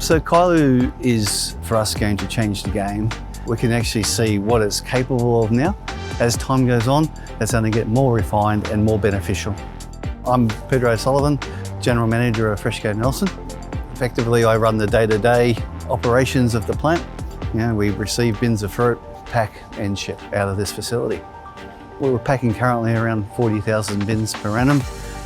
So CAILU is, for us, going to change the game. We can actually see what it's capable of now. As time goes on, it's going to get more refined and more beneficial. I'm Peter O'Sullivan, General Manager of Freshco Nelson. Effectively, I run the day-to-day operations of the plant. We receive bins of fruit, pack and ship out of this facility. We're packing currently around 40,000 bins per annum,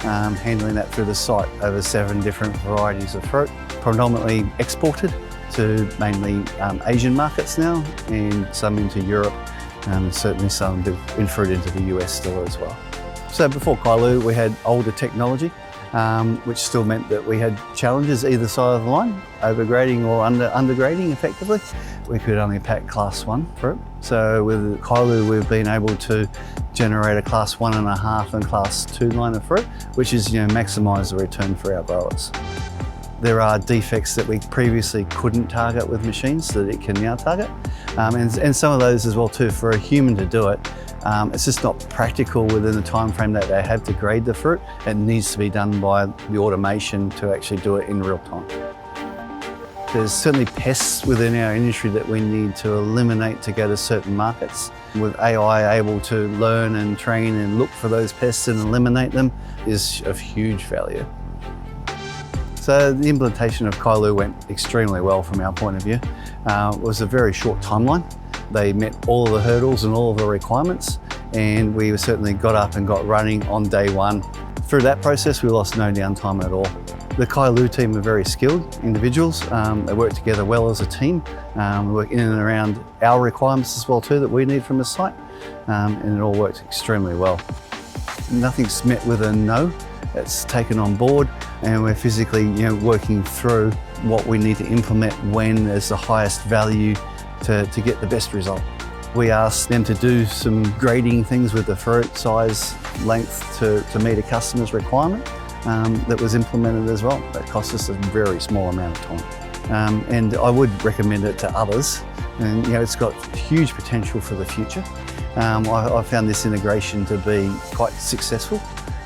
handling that through the site over 7 different varieties of fruit, predominantly exported to mainly Asian markets now, and some into Europe, certainly some in fruit into the US still as well. So before CAILU, we had older technology, which still meant that we had challenges either side of the line, overgrading or undergrading effectively. We could only pack class 1 fruit. So with CAILU, we've been able to generate a class 1.5 and class 2 line of fruit, which is maximise the return for our growers. There are defects that we previously couldn't target with machines that it can now target. And some of those as well too, for a human to do it, it's just not practical within the time frame that they have to grade the fruit. It needs to be done by the automation to actually do it in real time. There's certainly pests within our industry that we need to eliminate to go to certain markets. With AI able to learn and train and look for those pests and eliminate them is of huge value. So the implementation of CAILU went extremely well from our point of view. It was a very short timeline. They met all of the hurdles and all of the requirements, and we certainly got up and got running on day 1. Through that process, we lost no downtime at all. The CAILU team are very skilled individuals. They work together well as a team. We work in and around our requirements as well too that we need from the site, and it all works extremely well. Nothing's met with a no. It's taken on board, and we're physically working through what we need to implement when there's the highest value to get the best result. We asked them to do some grading things with the fruit size, length to meet a customer's requirement. That was implemented as well. That cost us a very small amount of time. And I would recommend it to others. And it's got huge potential for the future. I found this integration to be quite successful.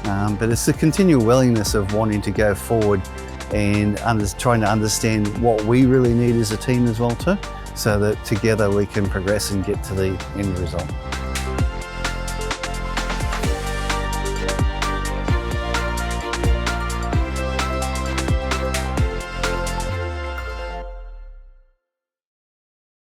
But it's the continual willingness of wanting to go forward and trying to understand what we really need as a team as well too, so that together we can progress and get to the end result.